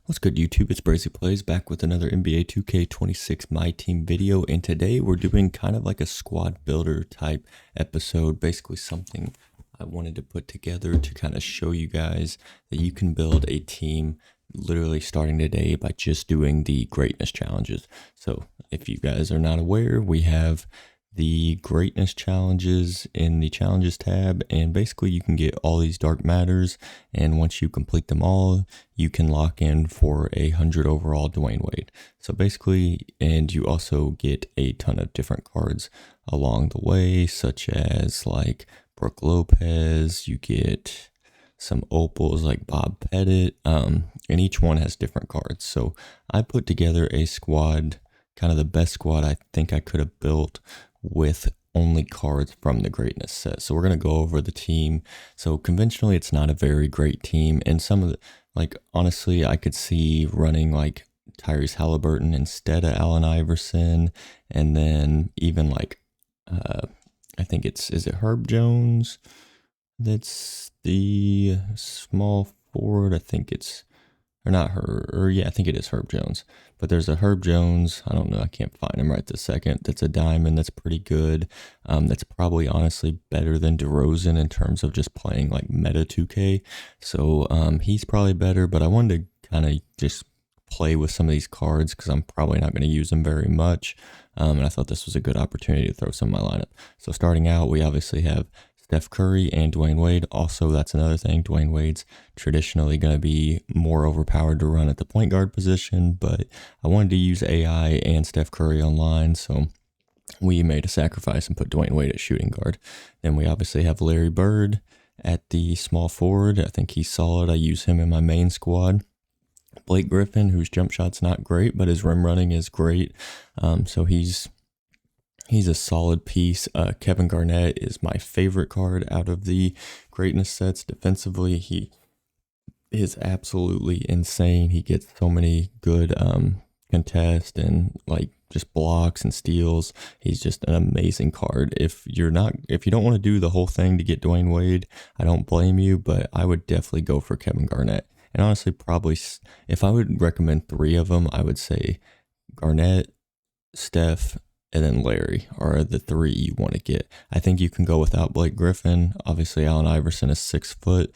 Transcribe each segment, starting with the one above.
What's good, YouTube? It's Brazy Plays back with another NBA 2K26 My Team video, and today we're doing kind of like a squad builder type episode, basically something I wanted to put together to kind of show you guys that you can build a team literally starting today by just doing the greatness challenges. So if you guys are not aware, we have the greatness challenges in the challenges tab, and basically you can get all these dark matters, and once you complete them all you can lock in for 100 overall Dwayne Wade. So basically, and you also get a ton of different cards along the way, such as like Brooke Lopez. You get some opals like Bob Pettit, and each one has different cards. So I put together a squad, kind of the best squad I think I could have built with only cards from the greatness set. So we're going to go over the team. So conventionally it's not a very great team, and some of the, like, honestly I could see running like Tyrese Halliburton instead of Allen Iverson, and then even like I think is it Herb Jones that's the small forward. I think it's, or not her, or yeah, I think it is Herb Jones. But there's a Herb Jones, I don't know, I can't find him right this second. That's a diamond, that's pretty good. That's probably honestly better than DeRozan in terms of just playing like meta 2K. So he's probably better, but I wanted to kind of just play with some of these cards because I'm probably not going to use them very much. And I thought this was a good opportunity to throw some in my lineup. So starting out, we obviously have Steph Curry and Dwayne Wade. Also, that's another thing. Dwayne Wade's traditionally going to be more overpowered to run at the point guard position, but I wanted to use AI and Steph Curry online, so we made a sacrifice and put Dwayne Wade at shooting guard. Then we obviously have Larry Bird at the small forward. I think he's solid. I use him in my main squad. Blake Griffin, whose jump shot's not great, but his rim running is great. So he's a solid piece. Kevin Garnett is my favorite card out of the greatness sets. Defensively, he is absolutely insane. He gets so many good contests and like just blocks and steals. He's just an amazing card. If you don't want to do the whole thing to get Dwayne Wade, I don't blame you, but I would definitely go for Kevin Garnett. And honestly, probably if I would recommend three of them, I would say Garnett, Steph, and then Larry are the three you want to get. I think you can go without Blake Griffin. Obviously, Allen Iverson is 6 foot,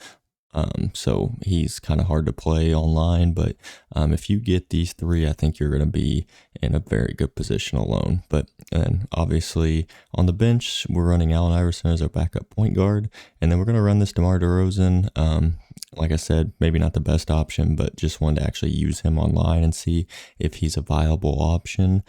so he's kind of hard to play online. But if you get these three, I think you're going to be in a very good position alone. But then obviously on the bench, we're running Allen Iverson as our backup point guard, and then we're going to run this DeMar DeRozan. Like I said, maybe not the best option, but just wanted to actually use him online and see if he's a viable option.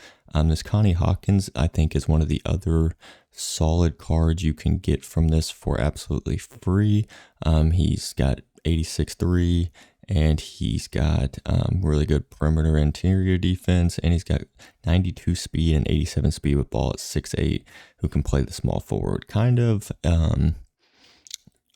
This Connie Hawkins, I think, is one of the other solid cards you can get from this for absolutely free. He's got 86-3, and he's got really good perimeter interior defense, and he's got 92 speed and 87 speed with ball at 6'8", who can play the small forward. Kind of,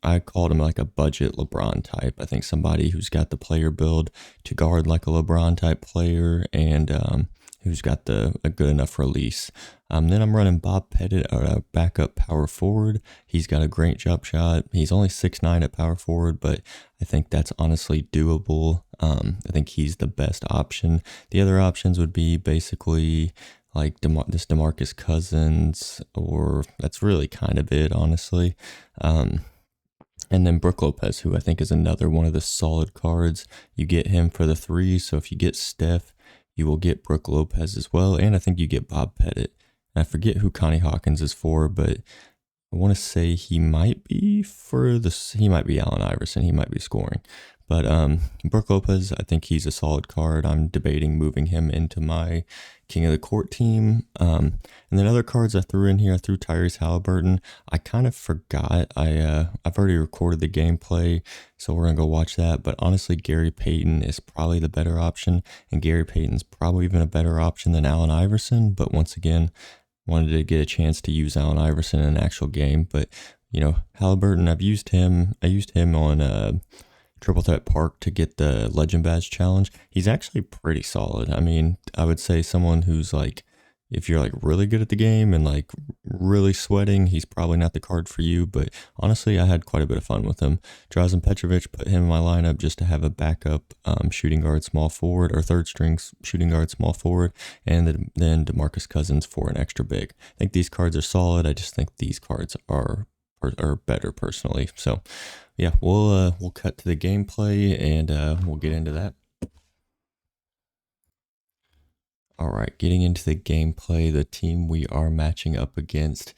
I called him like a budget LeBron type. I think somebody who's got the player build to guard like a LeBron type player, and who's got a good enough release. Then I'm running Bob Pettit, a backup power forward. He's got a great jump shot. He's only 6'9" at power forward, but I think that's honestly doable. I think he's the best option. The other options would be basically like this DeMarcus Cousins, or that's really kind of it, honestly. And then Brooke Lopez, who I think is another one of the solid cards. You get him for the 3, so if you get Steph, you will get Brooke Lopez as well, and I think you get Bob Pettit. And I forget who Connie Hawkins is for, but I want to say he might be Allen Iverson. He might be scoring. But Brooke Lopez, I think he's a solid card. I'm debating moving him into my King of the Court team. And then other cards I threw in here, I threw Tyrese Halliburton. I kind of forgot. I've already recorded the gameplay, so we're going to go watch that. But honestly, Gary Payton is probably the better option, and Gary Payton's probably even a better option than Allen Iverson. But once again, wanted to get a chance to use Allen Iverson in an actual game. But, you know, Halliburton, I used him on Triple Threat Park to get the Legend Badge challenge. He's actually pretty solid. I mean, I would say someone who's like if you're like really good at the game and like really sweating, he's probably not the card for you. But honestly, I had quite a bit of fun with him. Drazen Petrovic, put him in my lineup just to have a backup shooting guard, small forward, or third string shooting guard, small forward, and then DeMarcus Cousins for an extra big. I think these cards are solid. I just think these cards are better personally. So yeah, we'll cut to the gameplay and we'll get into that. All right, getting into the gameplay, the team we are matching up against,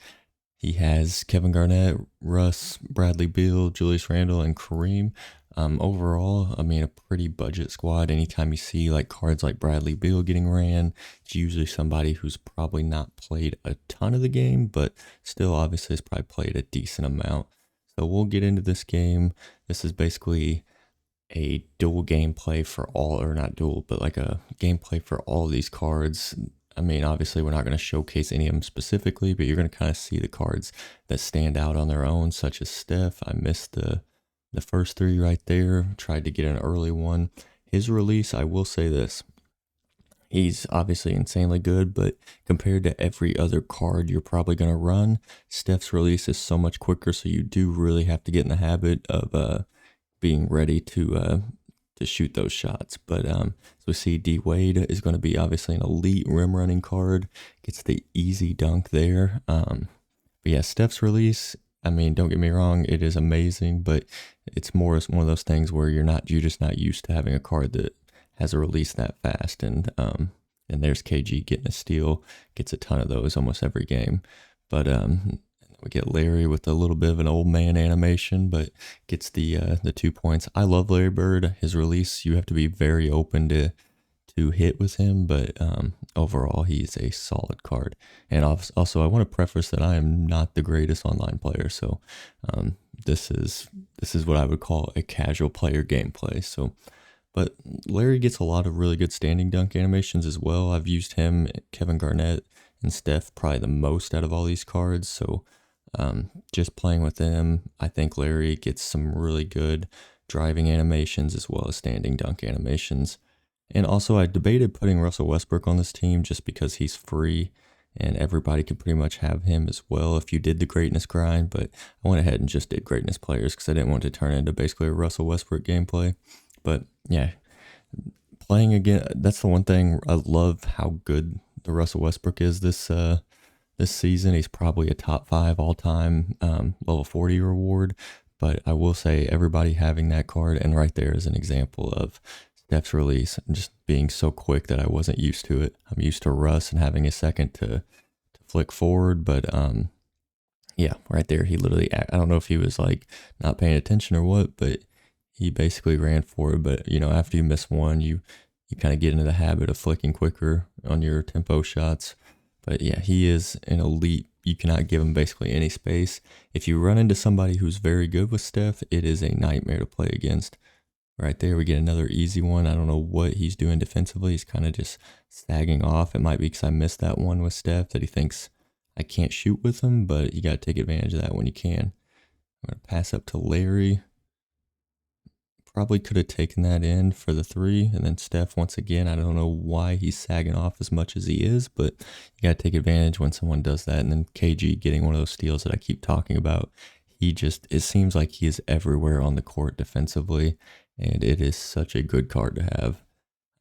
he has Kevin Garnett, Russ, Bradley Beal, Julius Randle, and Kareem. Overall, I mean, a pretty budget squad. Anytime you see like cards like Bradley Beal getting ran, it's usually somebody who's probably not played a ton of the game, but still obviously has probably played a decent amount. So we'll get into this game. This is basically a dual gameplay for all, or not dual, but like a gameplay for all of these cards. I mean, obviously we're not going to showcase any of them specifically, but you're going to kind of see the cards that stand out on their own, such as Steph. I missed the first three right there. Tried to get an early one. His release, I will say this. He's obviously insanely good, but compared to every other card you're probably going to run, Steph's release is so much quicker, so you do really have to get in the habit of being ready to shoot those shots. But so we see D Wade is going to be obviously an elite rim running card. Gets the easy dunk there. But yeah, Steph's release, I mean, don't get me wrong, it is amazing, but it's more one of those things where you're just not used to having a card that has a release that fast. And there's KG getting a steal, gets a ton of those almost every game. But we get Larry with a little bit of an old man animation, but gets the 2 points. I love Larry Bird. His release, you have to be very open to hit with him, but overall he's a solid card. And also I want to preface that I am not the greatest online player, so this is what I would call a casual player gameplay. So, but Larry gets a lot of really good standing dunk animations as well. I've used him, Kevin Garnett, and Steph probably the most out of all these cards. So just playing with them, I think Larry gets some really good driving animations as well as standing dunk animations. And also, I debated putting Russell Westbrook on this team just because he's free and everybody can pretty much have him as well if you did the greatness grind. But I went ahead and just did greatness players because I didn't want to turn into basically a Russell Westbrook gameplay. But yeah, playing again, that's the one thing I love how good the Russell Westbrook is this season. He's probably a top 5 all time level 40 reward. But I will say everybody having that card, and right there is an example of Steph's release and just being so quick that I wasn't used to it. I'm used to Russ and having a second to flick forward, but yeah, right there he literally, I don't know if he was like not paying attention or what, but he basically ran forward. But you know, after you miss one, you kind of get into the habit of flicking quicker on your tempo shots. But yeah, he is an elite. You cannot give him basically any space. If you run into somebody who's very good with Steph, it is a nightmare to play against. Right there, we get another easy one. I don't know what he's doing defensively. He's kind of just sagging off. It might be because I missed that one with Steph that he thinks I can't shoot with him, but you got to take advantage of that when you can. I'm going to pass up to Larry. Probably could have taken that in for the 3. And then Steph, once again, I don't know why he's sagging off as much as he is, but you got to take advantage when someone does that. And then KG getting one of those steals that I keep talking about. It seems like he is everywhere on the court defensively. And it is such a good card to have.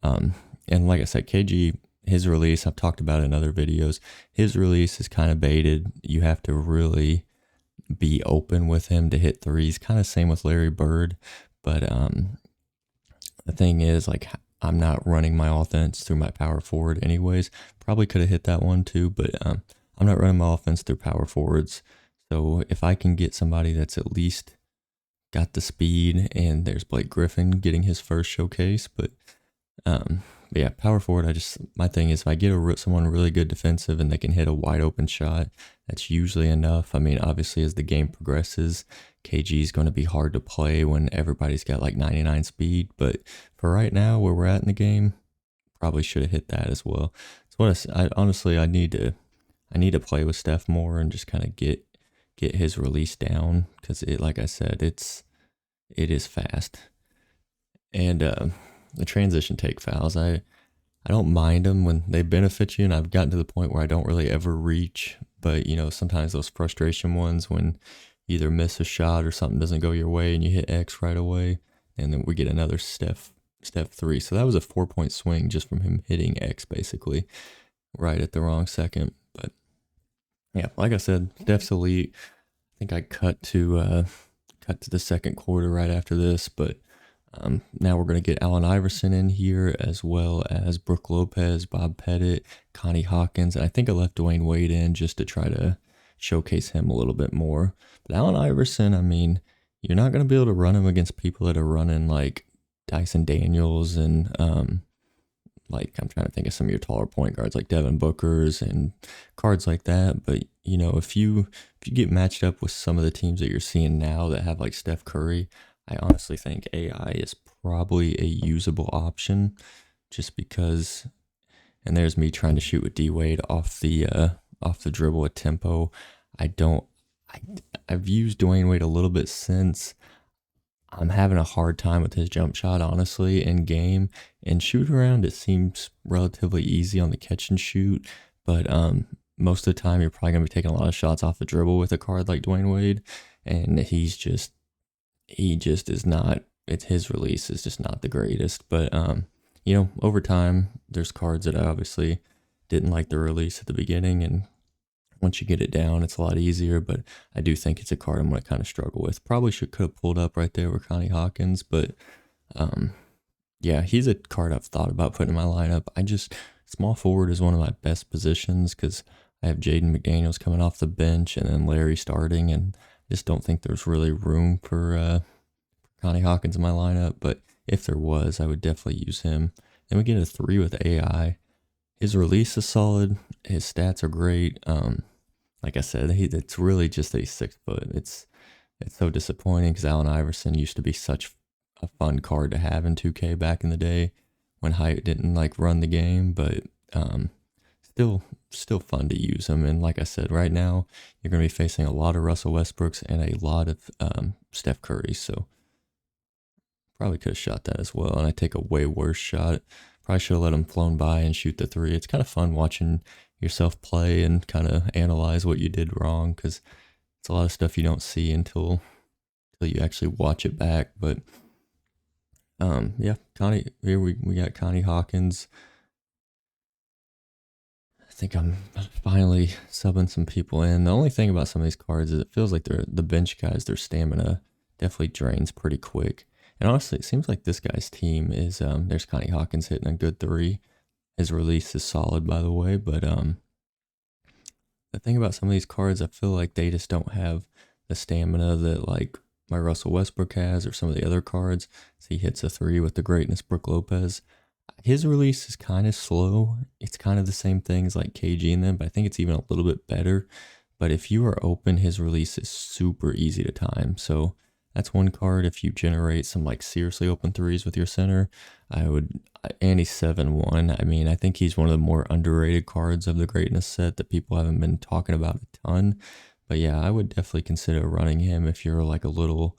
And like I said, KG, his release, I've talked about it in other videos. His release is kind of baited. You have to really be open with him to hit threes. Kind of same with Larry Bird. But the thing is, like, I'm not running my offense through my power forward anyways. Probably could have hit that one too, but I'm not running my offense through power forwards. So if I can get somebody that's at least got the speed, and there's Blake Griffin getting his first showcase, but yeah, power forward, my thing is if I get someone really good defensive and they can hit a wide open shot, that's usually enough. I mean, obviously as the game progresses, KG is going to be hard to play when everybody's got like 99 speed, but for right now where we're at in the game, probably should have hit that as well. So I honestly, I need to play with Steph more and just kind of get his release down, because like I said, it is fast. And the transition take fouls, I I don't mind them when they benefit you, and I've gotten to the point where I don't really ever reach. But sometimes those frustration ones when you either miss a shot or something doesn't go your way and you hit X right away, and then we get another step three. So that was a 4 point swing just from him hitting X basically right at the wrong second. But yeah, like I said, Steph's elite. I think I cut to the second quarter right after this, but now we're going to get Allen Iverson in here, as well as Brooke Lopez, Bob Pettit, Connie Hawkins, and I think I left Dwayne Wade in just to try to showcase him a little bit more. But Allen Iverson, I mean, you're not going to be able to run him against people that are running like Dyson Daniels and like I'm trying to think of some of your taller point guards like Devin Booker's and cards like that. But if you get matched up with some of the teams that you're seeing now that have like Steph Curry, I honestly think AI is probably a usable option, just because. And there's me trying to shoot with D Wade off the dribble at tempo. I don't. I I've used Dwayne Wade a little bit since. I'm having a hard time with his jump shot, honestly, in game. And shoot around, it seems relatively easy on the catch and shoot, but most of the time you're probably gonna be taking a lot of shots off the dribble with a card like Dwayne Wade, and he just is not. It's his release is just not the greatest. But over time, there's cards that I obviously didn't like the release at the beginning, and once you get it down, it's a lot easier. But I do think it's a card I'm going to kind of struggle with. Probably could have pulled up right there with Connie Hawkins, but um, yeah, he's a card I've thought about putting in my lineup. Small forward is one of my best positions because I have Jaden McDaniels coming off the bench and then Larry starting, and I just don't think there's really room for Connie Hawkins in my lineup. But if there was, I would definitely use him. Then we get a 3 with AI. His release is solid. His stats are great. Like I said, it's really just a 6 foot. It's so disappointing because Allen Iverson used to be such a fun card to have in 2K back in the day when height didn't like run the game, but still fun to use him. And like I said, right now you're going to be facing a lot of Russell Westbrooks and a lot of Steph Curry. So probably could have shot that as well, and I take a way worse shot. Probably should have let him flown by and shoot the 3. It's kind of fun watching yourself play and kind of analyze what you did wrong, because it's a lot of stuff you don't see until you actually watch it back. But yeah, Connie. Here we got Connie Hawkins. I think I'm finally subbing some people in. The only thing about some of these cards is it feels like the bench guys, their stamina definitely drains pretty quick. And honestly, it seems like this guy's team is there's Connie Hawkins hitting a good 3. His release is solid, by the way. But the thing about some of these cards, I feel like they just don't have the stamina that like my Russell Westbrook has, or some of the other cards. So he hits a 3 with the greatness Brooke Lopez. His release is kind of slow. It's kind of the same thing as like KG in them, but I think it's even a little bit better. But if you are open, his release is super easy to time. So that's one card. If you generate some like seriously open 3s with your center, and he's 7-1. I mean, I think he's one of the more underrated cards of the greatness set that people haven't been talking about a ton. But yeah, I would definitely consider running him if you're like a little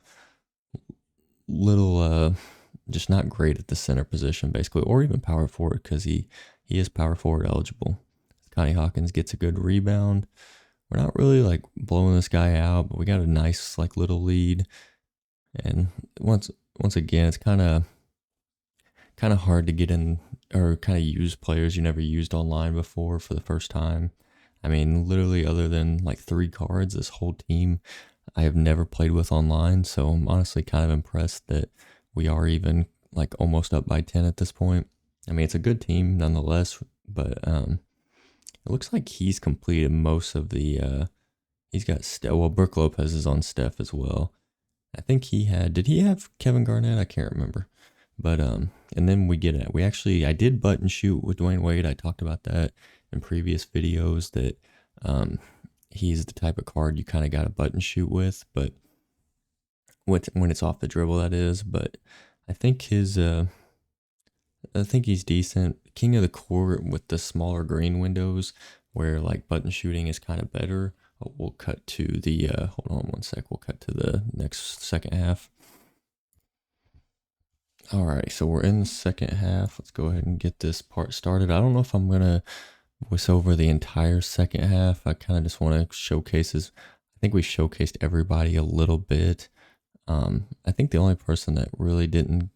just not great at the center position, basically, or even power forward, because he is power forward eligible. Connie Hawkins gets a good rebound. We're not really like blowing this guy out, but we got a nice like little lead. And once again, it's kind of hard to get in or kind of use players you never used online before for the first time. I mean, literally, other than like 3 cards, this whole team I have never played with online. So I'm honestly kind of impressed that we are even like almost up by 10 at this point. I mean, it's a good team nonetheless, but it looks like he's completed most of the. He's got Brooke Lopez is on Steph as well. I think did he have Kevin Garnett? I can't remember. But and then I did button shoot with Dwayne Wade. I talked about that in previous videos, that he's the type of card you kind of got to button shoot with, but when it's off the dribble, that is. But I think I think he's decent. King of the court with the smaller green windows, where like button shooting is kind of better. We'll cut to the hold on one sec. We'll cut to the next second half. All right, so we're in the second half. Let's go ahead and get this part started. I don't know if I'm gonna voice over the entire second half. I kind of just want to showcases. I think we showcased everybody a little bit. I think the only person that really didn't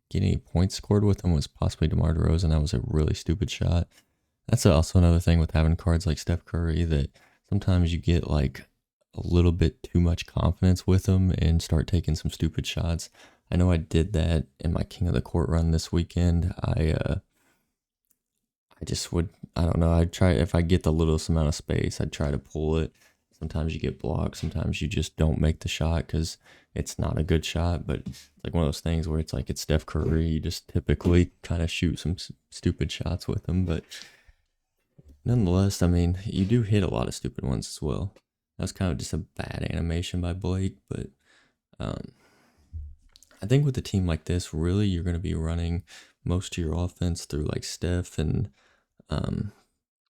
get any points scored with him was possibly DeMar DeRozan. That was a really stupid shot. That's also another thing with having cards like Steph Curry that sometimes you get like a little bit too much confidence with them and start taking some stupid shots. I know I did that in my King of the Court run this weekend. I just would, I don't know, I'd try, if I get the littlest amount of space, I'd try to pull it. Sometimes you get blocked, sometimes you just don't make the shot because it's not a good shot. But it's like one of those things where it's like it's Steph Curry, you just typically kind of shoot some stupid shots with him. But nonetheless, I mean, you do hit a lot of stupid ones as well. That was kind of just a bad animation by Blake, but um, I think with a team like this, really, you're going to be running most of your offense through like Steph and um,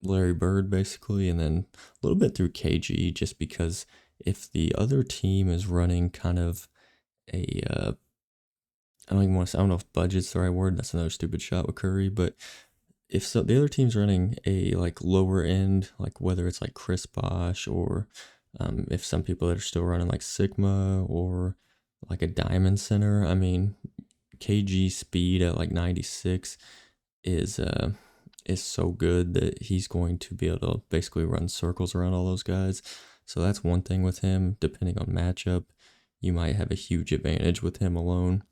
Larry Bird, basically, and then a little bit through KG, just because if the other team is running kind of a, I don't even want to say, I don't know if budget's the right word. That's another stupid shot with Curry, but if so, the other team's running a like lower end, like whether it's like Chris Bosh or if some people that are still running like Sigma or like a Diamond Center. I mean, KG speed at like 96 is is so good that he's going to be able to basically run circles around all those guys. So that's one thing with him. Depending on matchup, you might have a huge advantage with him alone.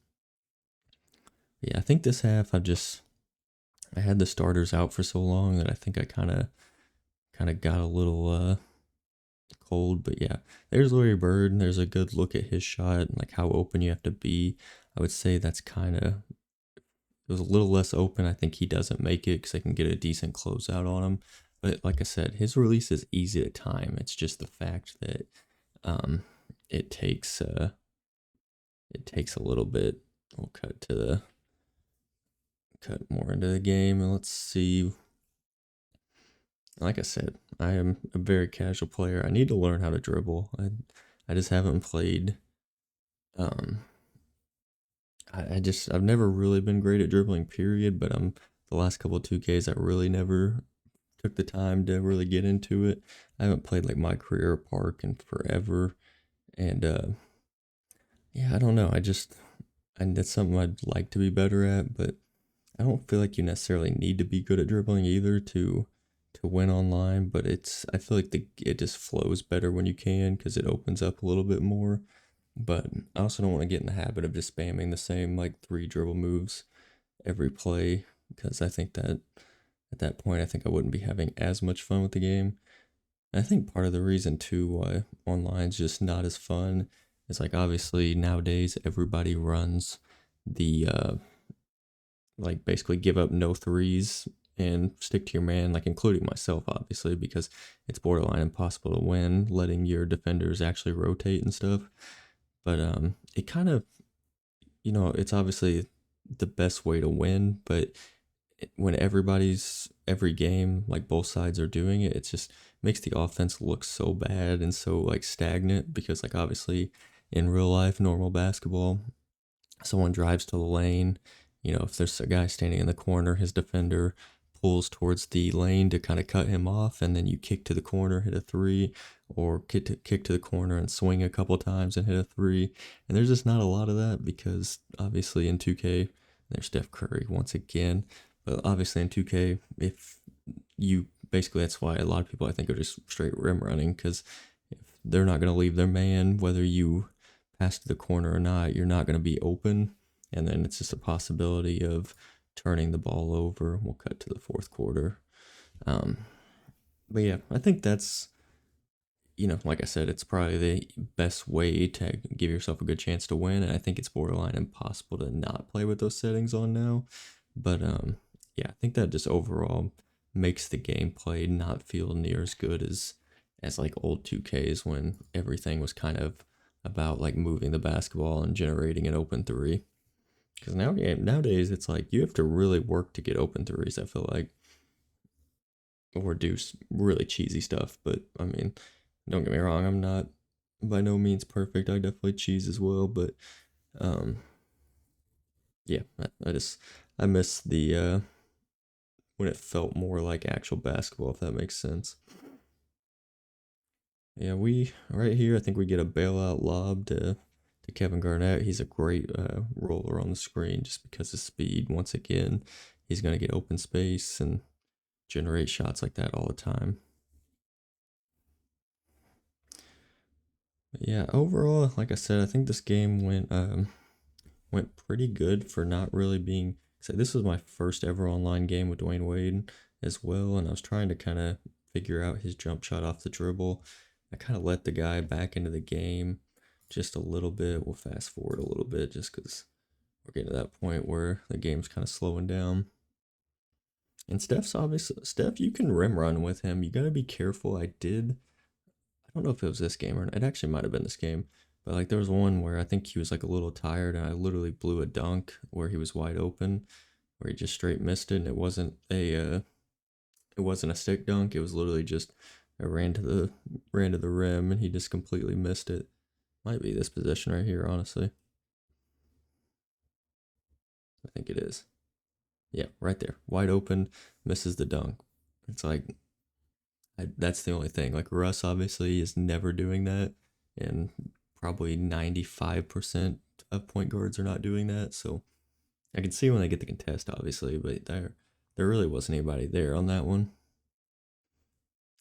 Yeah, I think this half I had the starters out for so long that I think I kind of got a little cold. But yeah, there's Larry Bird. There's a good look at his shot and like how open you have to be. I would say that's kind of, it was a little less open. I think he doesn't make it because I can get a decent closeout on him. But like I said, his release is easy to time. It's just the fact that um, it takes it takes a little bit. We'll cut more into the game and let's see. Like I said, I am a very casual player. I need to learn how to dribble. I just haven't played. Um, I've never really been great at dribbling. Period. But the last couple of 2Ks I really never took the time to really get into it. I haven't played like my career park in forever, and yeah, I don't know. And that's something I'd like to be better at, but I don't feel like you necessarily need to be good at dribbling either to win online. But I feel like it just flows better when you can because it opens up a little bit more. But I also don't want to get in the habit of just spamming the same like three dribble moves every play because I think that at that point I think I wouldn't be having as much fun with the game. And I think part of the reason too why online's just not as fun is like obviously nowadays everybody runs the like basically give up no threes and stick to your man, like including myself obviously because it's borderline impossible to win letting your defenders actually rotate and stuff. But it kind of, it's obviously the best way to win, but when every game, like both sides are doing it, it just makes the offense look so bad and so like stagnant because like obviously in real life, normal basketball, someone drives to the lane, if there's a guy standing in the corner, his defender pulls towards the lane to kind of cut him off, and then you kick to the corner, hit a three, or kick to the corner and swing a couple times and hit a three. And there's just not a lot of that because obviously in 2K, there's Steph Curry once again. But obviously in 2K, if you basically, that's why a lot of people I think are just straight rim running because if they're not going to leave their man, whether you pass to the corner or not, you're not going to be open. And then it's just a possibility of turning the ball over. We'll cut to the fourth quarter. Um, but yeah, I think that's, like I said, it's probably the best way to give yourself a good chance to win. And I think it's borderline impossible to not play with those settings on now. But yeah, I think that just overall makes the gameplay not feel near as good as like old 2Ks when everything was kind of about like moving the basketball and generating an open three. Because nowadays it's like you have to really work to get open threes. I feel like, or do really cheesy stuff. But I mean, don't get me wrong, I'm not by no means perfect. I definitely cheese as well. But um, Yeah, I miss the when it felt more like actual basketball, if that makes sense. Yeah, we right here. I think we get a bailout lob to Kevin Garnett. He's a great roller on the screen just because of speed. Once again, he's gonna get open space and generate shots like that all the time. But yeah, overall, like I said, I think this game went pretty good for not really being. So this was my first ever online game with Dwayne Wade as well, and I was trying to kind of figure out his jump shot off the dribble. I kind of let the guy back into the game just a little bit. We'll fast forward a little bit just because we're getting to that point where the game's kind of slowing down. And Steph's obviously Steph, you can rim run with him. You gotta be careful. I don't know if it was this game or not. It actually might have been this game. But like there was one where I think he was like a little tired and I literally blew a dunk where he was wide open, where he just straight missed it and it wasn't a stick dunk. It was literally just I ran to the rim and he just completely missed it. Might be this position right here, honestly. I think it is. Yeah, right there. Wide open, misses the dunk. It's like that's the only thing. Like Russ obviously is never doing that, and probably 95% of point guards are not doing that. So I can see when they get the contest, obviously, but there really wasn't anybody there on that one.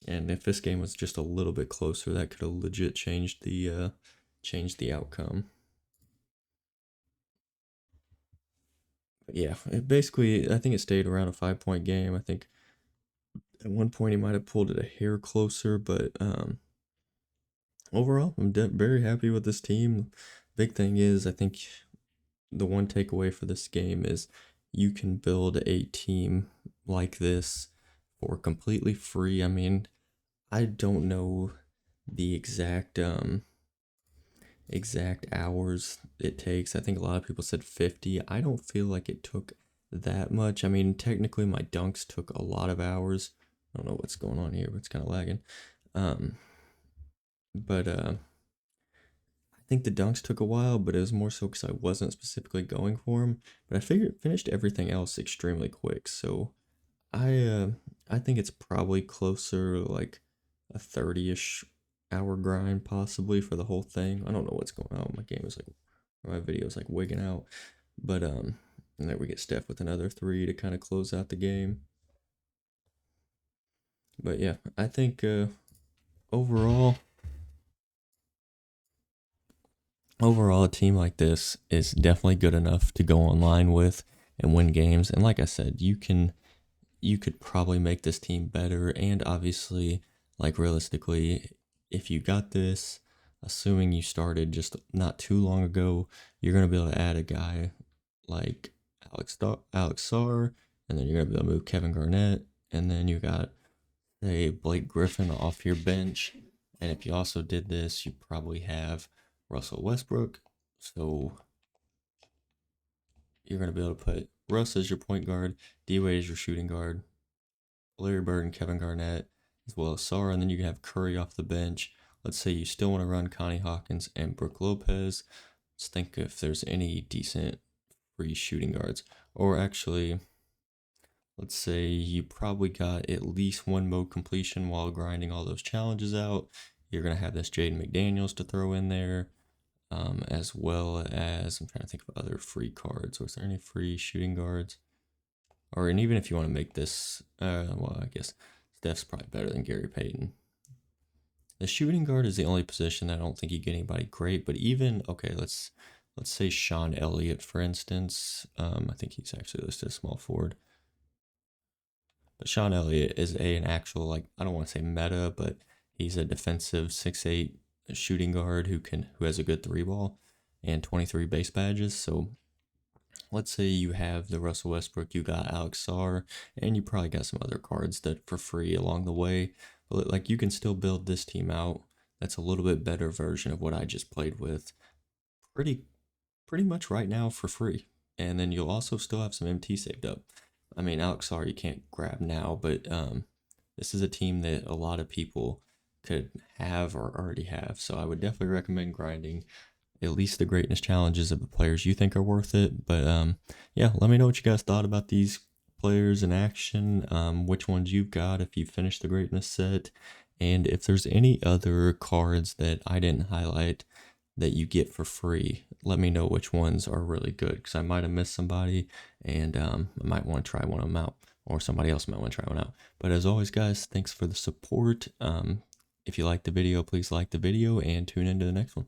And if this game was just a little bit closer, that could have legit changed the outcome. But yeah, it basically I think it stayed around a 5 point game. I think at one point he might have pulled it a hair closer, but overall, very happy with this team. Big thing is, I think the one takeaway for this game is you can build a team like this for completely free. I mean, I don't know the exact hours it takes. I think a lot of people said 50. I don't feel like it took that much. I mean, technically my dunks took a lot of hours. I don't know what's going on here, but it's kind of lagging. Um, but I think the dunks took a while, but it was more so because I wasn't specifically going for them. But I figured finished everything else extremely quick. So I uh, I think it's probably closer to like a 30-ish hour grind possibly for the whole thing. I don't know what's going on. My video is like wigging out. But and then we get Steph with another three to kind of close out the game. But yeah, I think overall overall, a team like this is definitely good enough to go online with and win games. And like I said, you could probably make this team better. And obviously, like realistically, if you got this, assuming you started just not too long ago, you're gonna be able to add a guy like Alex Sarr, and then you're gonna be able to move Kevin Garnett, and then you got say Blake Griffin off your bench. And if you also did this, you probably have Russell Westbrook. So you're going to be able to put Russ as your point guard, D Wade as your shooting guard, Larry Bird and Kevin Garnett, as well as Sarr. And then you can have Curry off the bench. Let's say you still want to run Connie Hawkins and Brooke Lopez. Let's think if there's any decent free shooting guards. Or actually, let's say you probably got at least one mode completion while grinding all those challenges out. You're going to have this Jaden McDaniels to throw in there, as well as I'm trying to think of other free cards. Was there any free shooting guards? Or and even if you want to make this, well, I guess Steph's probably better than Gary Payton. The shooting guard is the only position that I don't think you get anybody great. But even okay, let's say Sean Elliott for instance. I think he's actually listed as small forward. But Sean Elliott is an actual like I don't want to say meta, but he's a defensive 6'8" shooting guard who has a good three ball and 23 base badges. So let's say you have the Russell Westbrook, you got Alex Sarr, and you probably got some other cards that for free along the way. But like you can still build this team out. That's a little bit better version of what I just played with. Pretty pretty much right now for free. And then you'll also still have some MT saved up. I mean, Alex Sarr you can't grab now, but this is a team that a lot of people could have or already have. So I would definitely recommend grinding. at least the greatness challenges of the players you think are worth it. But yeah, let me know what you guys thought about these players in action, which ones you've got if you finished the greatness set, and if there's any other cards that I didn't highlight that you get for free. Let me know which ones are really good, because I might have missed somebody, and I might want to try one of them out, or somebody else might want to try one out. But as always, guys, thanks for the support. If you like the video, please like the video and tune into the next one.